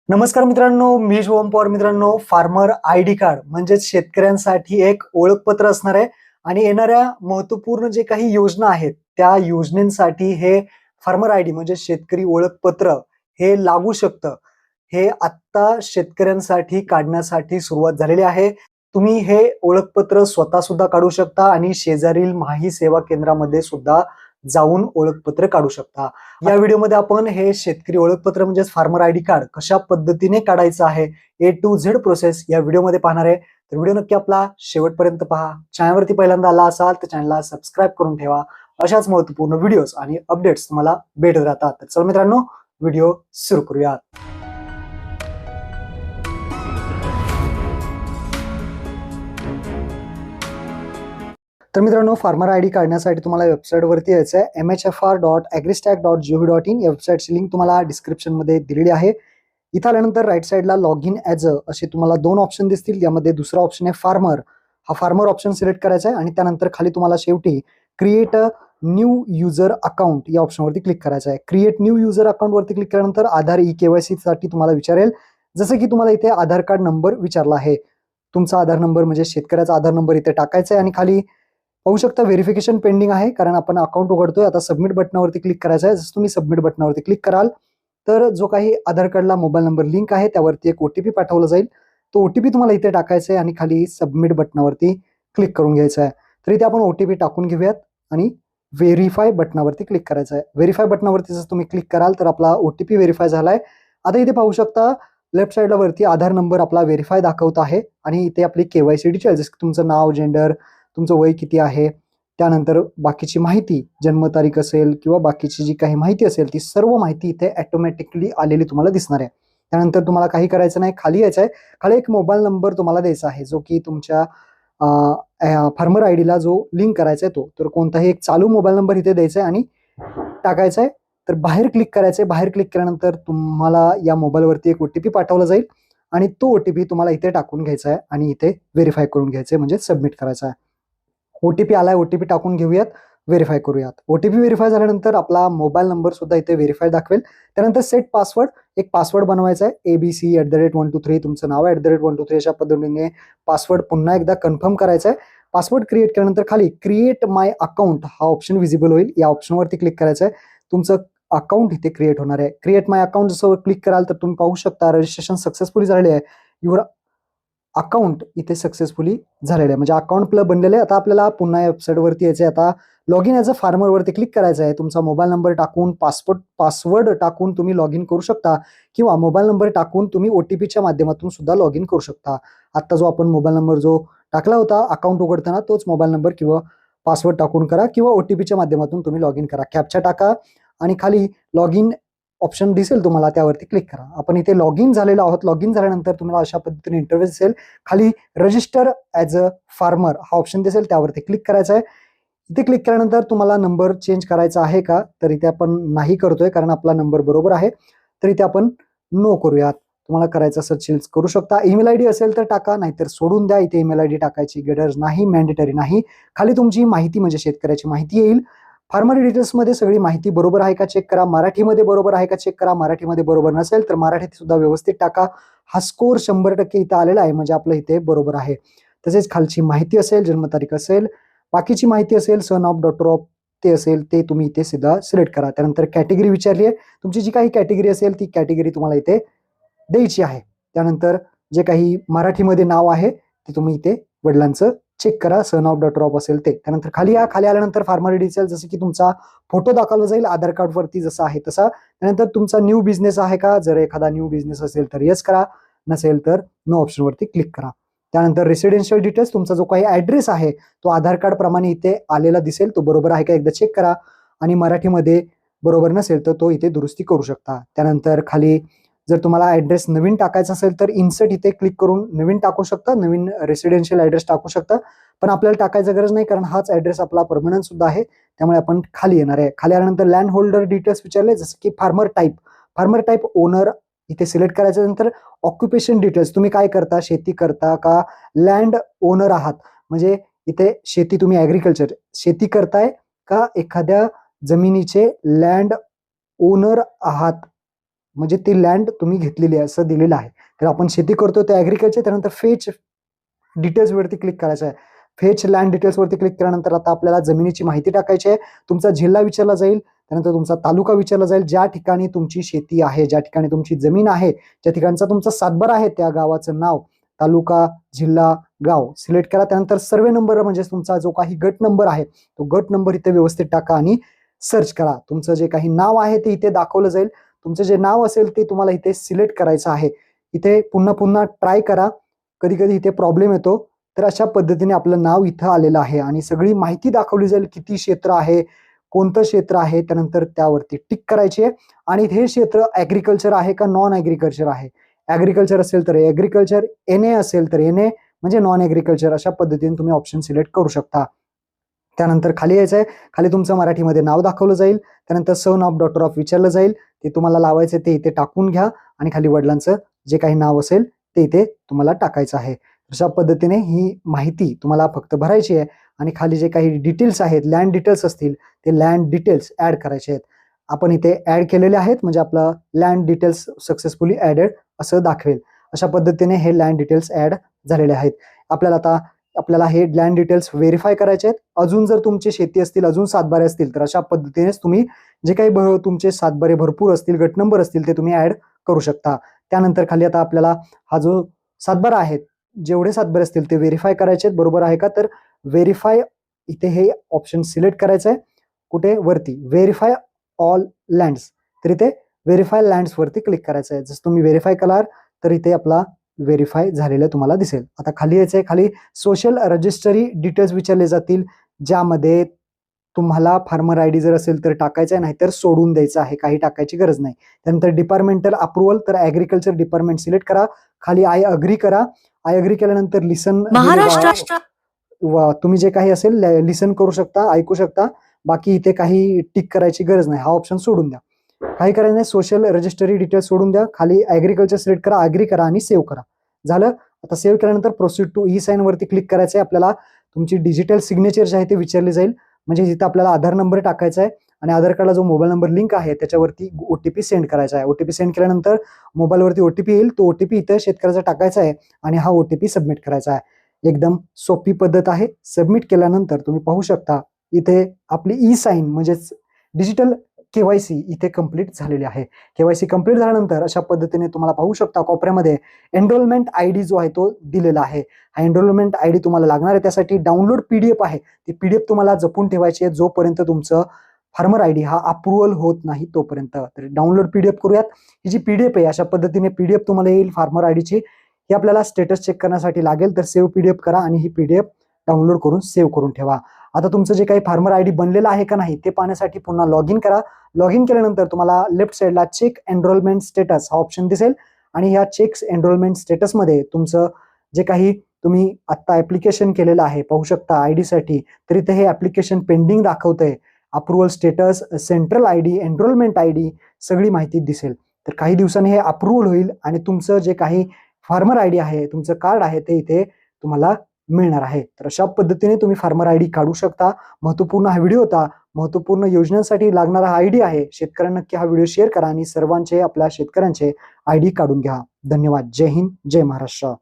नमस्कार मित्रांनो, मी शुभम पवार. मित्रांनो, फार्मर आयडी कार्ड म्हणजे शेतकऱ्यांसाठी एक ओळखपत्र असणार आहे आणि येणाऱ्या महत्त्वपूर्ण जे काही योजना आहेत त्या योजनेसाठी हे फार्मर आयडी म्हणजे शेतकरी ओळखपत्र हे लागू शकतं. हे आत्ता शेतकऱ्यांसाठी काढण्यासाठी सुरुवात झालेली आहे. तुम्ही हे ओळखपत्र स्वतः सुद्धा काढू शकता आणि शेजारील माही सेवा केंद्रामध्ये सुद्धा जाऊन ओळखपत्र काढू शकता. या व्हिडिओमध्ये आपण हे शेतकरी ओळखपत्र म्हणजेच फार्मर आयडी कार्ड कशा पद्धतीने काढायचं आहे A to Z प्रोसेस या व्हिडिओमध्ये पाहणार आहे. तर व्हिडिओ नक्की आपला शेवटपर्यंत पहा. चॅनलवरती पहिल्यांदा आला असाल तर चॅनलला सबस्क्राईब करून ठेवा. अशाच महत्त्वपूर्ण व्हिडिओज आणि अपडेट्स तुम्हाला भेटत राहतात. तर चला मित्रांनो, व्हिडिओ सुरू करूयात. तर मित्रांनो, फार्मर आयडी काढण्यासाठी तुम्हाला वेबसाईटवरती यायचं आहे. mhfr.agristack.gov.in या वेबसाईटची लिंक तुम्हाला डिस्क्रिप्शनमध्ये दिलेली आहे. इथं आल्यानंतर राईट साईडला लॉग इन ॲज असे तुम्हाला दोन ऑप्शन दिसतील. यामध्ये दुसरा ऑप्शन आहे फार्मर. हा फार्मर ऑप्शन सिलेक्ट करायचा आहे आणि त्यानंतर खाली तुम्हाला शेवटी create a new user account या ऑप्शनवरती क्लिक करायचं आहे. क्रिएट न्यू युजर अकाउंटवरती क्लिक केल्यानंतर आधार KYC साठी तुम्हाला विचारेल. जसं की तुम्हाला इथे आधार कार्ड नंबर विचारला आहे. तुमचा आधार नंबर म्हणजे शेतकऱ्याचा आधार नंबर इथे टाकायचा आहे आणि खाली पाहू शकता व्हेरिफिकेशन पेंडिंग आहे कारण आपण अकाउंट उघडतोय. आता सबमिट बटनावरती क्लिक करायचं आहे. जसं तुम्ही सबमिट बटनावरती क्लिक कराल तर जो काही आधार कार्डला मोबाईल नंबर लिंक आहे त्यावरती एक OTP पाठवला जाईल. तो OTP तुम्हाला इथे टाकायचा आहे आणि खाली सबमिट बटनावरती क्लिक करून घ्यायचा आहे. तर इथे आपण OTP टाकून घेऊयात आणि व्हेरीफाय बटनावरती क्लिक करायचं आहे. व्हेरीफाय बटनावरती जर तुम्ही क्लिक कराल तर आपला OTP व्हेरीफाय झालाय. आता इथे पाहू शकता लेफ्ट साईडला वरती आधार नंबर आपला व्हेरीफाय दाखवत आहे आणि इथे आपली KYC डिटेल्स जसं तुमचं नाव, जेंडर, तुमचं वय किती आहे, त्यानंतर बाकीची माहिती, जन्मतारीख असेल किंवा बाकीची जी काही माहिती असेल ती सर्व माहिती इथे ऑटोमॅटिकली आलेली तुम्हाला दिसणार आहे. त्यानंतर तुम्हाला काही करायचं नाही, खाली यायचं आहे. खाली एक मोबाईल नंबर तुम्हाला द्यायचा आहे जो की तुमच्या फार्मर आयडीला जो लिंक करायचा आहे तो. तर कोणताही एक चालू मोबाईल नंबर इथे द्यायचा आहे आणि टाकायचा आहे. तर बाहेर क्लिक करायचं आहे. बाहेर क्लिक केल्यानंतर तुम्हाला या मोबाईलवरती एक OTP पाठवला जाईल आणि तो OTP तुम्हाला इथे टाकून घ्यायचा आहे आणि इथे व्हेरीफाय करून घ्यायचं आहे म्हणजे सबमिट करायचा आहे. OTP आलाय, OTP टाकून घेऊयात, व्हेरीफाय करूयात. OTP व्हेरीफाय झाल्यानंतर आपला मोबाईल नंबर सुद्धा इथे व्हेरीफाय दाखवेल. त्यानंतर सेट पासवर्ड, एक पासवर्ड बनवायचा आहे. ABC@123 तुमचं नाव आहे @123 अशा पद्धतीने पासवर्ड पुन्हा एकदा कन्फर्म करायचा आहे. पासवर्ड क्रिएट केल्यानंतर खाली क्रिएट माय अकाउंट हा ऑप्शन विजिबल होईल. या ऑप्शनवरती क्लिक करायचं आहे. तुमचं अकाउंट इथे क्रिएट होणार आहे. क्रिएट माय अकाउंट जसं क्लिक कराल तर तुम्ही पाहू शकता रजिस्ट्रेशन सक्सेसफुली झालेले आहे. युअर अकाउंट इथे सक्सेसफुली झालेलं आहे म्हणजे अकाउंट आपलं बनलेलं आहे. आता आपल्याला पुन्हा या वेबसाईटवरती यायचं आहे. आता लॉग इन ॲज अ फार्मरवरती क्लिक करायचं आहे. तुमचा मोबाईल नंबर टाकून पासवर्ड टाकून तुम्ही लॉग इन करू शकता किंवा मोबाईल नंबर टाकून तुम्ही OTPच्या माध्यमातून सुद्धा लॉग इन करू शकता. आता जो आपण मोबाईल नंबर जो टाकला होता अकाउंट उघडताना तोच मोबाईल नंबर किंवा पासवर्ड टाकून करा किंवा OTPच्या माध्यमातून तुम्ही लॉग इन करा. कॅप्चा टाका आणि खाली लॉग इन ऑप्शन दिसेल तुम्हाला त्यावरती क्लिक करा. आपण इथे लॉग इन झालेलो आहोत. लॉग इन झाल्यानंतर तुम्हाला अशा पद्धतीने इंटरव्ह्यू दिसेल. खाली रजिस्टर ॲज अ फार्मर हा ऑप्शन दिसेल त्यावरती क्लिक करायचं आहे. इथे क्लिक केल्यानंतर तुम्हाला नंबर चेंज करायचा आहे का तर इथे आपण नाही करतोय कारण आपला नंबर बरोबर आहे. तर इथे आपण नो करूयात. तुम्हाला करायचं असेल चेंज करू शकता. ईमेल आयडी असेल तर टाका, नाहीतर सोडून द्या. इथे ईमेल आयडी टाकायची गरज नाही, मॅन्डेटरी नाही. खाली तुमची माहिती म्हणजे शेतकऱ्याची माहिती येईल. फार्मर डिटेल्समध्ये सगळी माहिती बरोबर आहे का चेक करा. मराठीमध्ये बरोबर आहे का चेक करा. मराठीमध्ये बरोबर नसेल तर मराठीत सुद्धा व्यवस्थित टाका. हा स्कोर 100% इथं आलेला आहे म्हणजे आपलं इथे बरोबर आहे. तसेच खालची माहिती असेल, जन्मतारीख असेल, बाकीची माहिती असेल, सन ऑफ, डॉटर ऑफ ते असेल ते तुम्ही इथे सुद्धा सिलेक्ट करा. त्यानंतर कॅटेगरी विचारली आहे. तुमची जी काही कॅटेगरी असेल ती कॅटेगरी तुम्हाला इथे द्यायची आहे. त्यानंतर जे काही मराठीमध्ये नाव आहे ते तुम्ही इथे वडिलांचं चेक करा. सन ऑफ, डॉटर ऑफ असेल ते. त्यानंतर खाली या. खाली आल्यानंतर फार्मर डिटेल्स जसं की तुमचा फोटो दाखवला जाईल आधार कार्डवरती जसा आहे तसा. त्यानंतर तुमचा न्यू बिझनेस आहे का, जर एखादा न्यू बिझनेस असेल तर येस करा, नसेल तर नो ऑप्शनवरती क्लिक करा. त्यानंतर रेसिडेन्शियल डिटेल्स तुमचा जो काही ॲड्रेस आहे तो आधार कार्ड प्रमाणे इथे आलेला दिसेल, तो बरोबर आहे का एकदा चेक करा आणि मराठीमध्ये बरोबर नसेल तर तो इथे दुरुस्ती करू शकता. त्यानंतर खाली जर तुम्हाला ॲड्रेस नवीन टाकायचा असेल तर इन्सर्ट इथे क्लिक करून नवीन टाकू शकता, नवीन रेसिडेन्शियल ॲड्रेस टाकू शकता. पण आपल्याला टाकायची गरज नाही कारण हाच ॲड्रेस आपला परमनंट सुद्धा आहे. त्यामुळे आपण खाली येणार आहे. खाली आल्यानंतर लँड होल्डर डिटेल्स विचारले जसं की फार्मर टाईप ओनर इथे सिलेक्ट करायचं. नंतर ऑक्युपेशन डिटेल्स तुम्ही काय करता, शेती करता का लँड ओनर आहात, म्हणजे इथे शेती तुम्ही ॲग्रिकल्चर शेती करताय का एखाद्या जमिनीचे लँड ओनर आहात म्हणजे ती लँड तुम्ही घेतलेली आहे असं दिलेलं आहे. तर आपण शेती करतो ते ऍग्रिकल्चर. त्यानंतर फेच डिटेल्स वरती क्लिक करायचं आहे. फेच लँड डिटेल्स वरती क्लिक केल्यानंतर आता आपल्याला जमिनीची माहिती टाकायची आहे. तुमचा जिल्हा विचारला जाईल, त्यानंतर तुमचा तालुका विचारला जाईल, ज्या ठिकाणी तुमची शेती आहे, ज्या ठिकाणी तुमची जमीन आहे, ज्या ठिकाणचा तुमचा सातबारा आहे त्या गावाचं नाव, तालुका, जिल्हा, गाव सिलेक्ट करा. त्यानंतर सर्वे नंबर म्हणजे तुमचा जो काही गट नंबर आहे तो गट नंबर इथे व्यवस्थित टाका आणि सर्च करा. तुमचं जे काही नाव आहे ते इथे दाखवलं जाईल. तुमचं जे नाव असेल ते तुम्हाला इथे सिलेक्ट करायचं आहे. इथे पुन्हा पुन्हा ट्राय करा, कधी कधी इथे प्रॉब्लेम येतो. तर अशा पद्धतीने आपलं नाव इथं आलेलं आहे आणि सगळी माहिती दाखवली जाईल, किती क्षेत्र आहे, कोणतं क्षेत्र आहे, त्यानंतर त्यावरती टिक करायची आहे. आणि हे क्षेत्र ऍग्रिकल्चर आहे का नॉन ऍग्रिकल्चर आहे. ऍग्रिकल्चर असेल तर ऍग्रिकल्चर, NA असेल तर NA म्हणजे नॉन ऍग्रिकल्चर. अशा पद्धतीने तुम्ही ऑप्शन सिलेक्ट करू शकता. त्यानंतर खाली यायचं आहे. खाली तुमचं मराठीमध्ये नाव दाखवलं जाईल. त्यानंतर सन ऑफ, डॉटर ऑफ विचारलं जाईल. ते तुम्हाला लावायचं ते इथे टाकून घ्या आणि खाली वडिलांचं जे काही नाव असेल ते इथे तुम्हाला टाकायचं आहे. अशा पद्धतीने ही माहिती तुम्हाला फक्त भरायची आहे आणि खाली जे काही डिटेल्स आहेत, लँड डिटेल्स असतील, ते लँड डिटेल्स ऍड करायचे आहेत. आपण इथे ऍड केलेले आहेत म्हणजे आपलं लँड डिटेल्स सक्सेसफुली ऍडेड असं दाखवेल. अशा पद्धतीने हे लँड डिटेल्स ऍड झालेले आहेत. आपल्याला हे लँड डिटेल्स व्हेरीफाय करायचे आहेत. अजून जर तुमची शेती असतील, अजून सातबारे असतील तर अशा पद्धतीनेच तुम्ही जे काही तुमचे सातबारे भरपूर असतील, गट नंबर असतील ते तुम्ही ऍड करू शकता. त्यानंतर खाली आता आपल्याला हा जो सातबारा आहे, जेवढे सातबारे असतील ते व्हेरीफाय करायचे आहेत, बरोबर आहे का. तर व्हेरीफाय इथे हे ऑप्शन सिलेक्ट करायचं आहे. कुठे वरती व्हेरीफाय ऑल लँड्स, तर इथे व्हेरीफाय लँड्स वरती क्लिक करायचं आहे. जसं तुम्ही व्हेरीफाय कराल तर इथे आपला व्हेरीफाय झालेलं तुम्हाला दिसेल. आता खाली यायचंय. खाली सोशल रजिस्ट्री डिटेल्स विचारले जातील, ज्यामध्ये तुम्हाला फार्मर आयडी जर असेल तर टाकायचं आहे, नाहीतर सोडून द्यायचं आहे, काही टाकायची गरज नाही. त्यानंतर डिपार्टमेंटल अप्रुव्हल, तर ऍग्रिकल्चर डिपार्टमेंट सिलेक्ट करा. खाली आय अग्री करा. आय अग्री केल्यानंतर लिसन, तुम्ही जे काही असेल लिसन करू शकता, ऐकू शकता. बाकी इथे काही टिक करायची गरज नाही, हा ऑप्शन सोडून द्या. काही करायचं नाही, सोशल रजिस्ट्री डिटेल्स सोडून द्या. खाली ऍग्रिकल्चर सिलेक्ट करा, अग्री करा आणि सेव्ह करा. झालं. आता सेव्ह केल्यानंतर प्रोसीड टू ई साइन वरती क्लिक करायचं आहे. आपल्याला तुमची डिजिटल सिग्नेचर जे आहे ते विचारले जाईल. म्हणजे जिथे आपल्याला आधार नंबर टाकायचा आहे आणि आधार कार्डला जो मोबाईल नंबर लिंक आहे त्याच्यावरती OTP सेंड करायचा आहे. OTP सेंड केल्यानंतर मोबाईलवरती OTP येईल. तो OTP इथं शेतकऱ्याचा टाकायचा आहे आणि हा OTP सबमिट करायचा आहे. एकदम सोपी पद्धत आहे. सबमिट केल्यानंतर तुम्ही पाहू शकता इथे आपली ई साइन म्हणजेच डिजिटल KYC इथे कंप्लीट झालेली आहे. KYC कंप्लीट झाल्यानंतर अशा पद्धतीने तुम्हाला पाहू शकता कोपऱ्यामध्ये एनरोलमेंट ID जो आहे तो दिलेला आहे. हा एनरोलमेंट ID तुम्हाला लागणार आहे. त्यासाठी डाउनलोड PDF आहे. ती PDF तुम्हाला जपून ठेवायची आहे जोपर्यंत तुमचं फार्मर ID हा अप्रुव्हल होत नाही तोपर्यंत. तर डाउनलोड PDF करूयात. ही जी PDF आहे अशा पद्धतीने PDF तुम्हाला येईल फार्मर आयडीची. ही आपल्याला स्टेटस चेक करण्यासाठी लागेल. तर सेव्ह PDF करा आणि ही PDF डाउनलोड करून सेव्ह करून ठेवा. आता तुमचं जे काही फार्मर ID बनलेलं आहे का नाही ते पाहण्यासाठी पुन्हा लॉग इन करा. लॉग इन केल्यानंतर तुम्हाला लेफ्ट साईडला चेक एनरोलमेंट स्टेटस हा ऑप्शन दिसेल आणि या चेक एनरोलमेंट स्टेटसमध्ये तुमचं जे काही तुम्ही आता ऍप्लिकेशन केलेलं आहे पाहू शकता ID साठी, तर इथे हे ऍप्लिकेशन पेंडिंग दाखवतंय. Approval status, central ID, enrolment ID सगळी माहिती दिसेल. तर काही दिवसांनी हे अप्रुव्हल होईल आणि तुमचं जे काही फार्मर ID आहे, तुमचं कार्ड आहे ते इथे तुम्हाला मिळणार आहे. तर अशा पद्धतीने तुम्ही फार्मर ID काढू शकता. महत्वपूर्ण हा व्हिडिओ होता. महत्वपूर्ण योजनांसाठी लागणारा हा ID आहे. शेतकऱ्यांना नक्की हा व्हिडिओ शेअर करा आणि सर्वांचे आपल्या शेतकऱ्यांचे ID काढून घ्या. धन्यवाद. जय हिंद, जय महाराष्ट्र.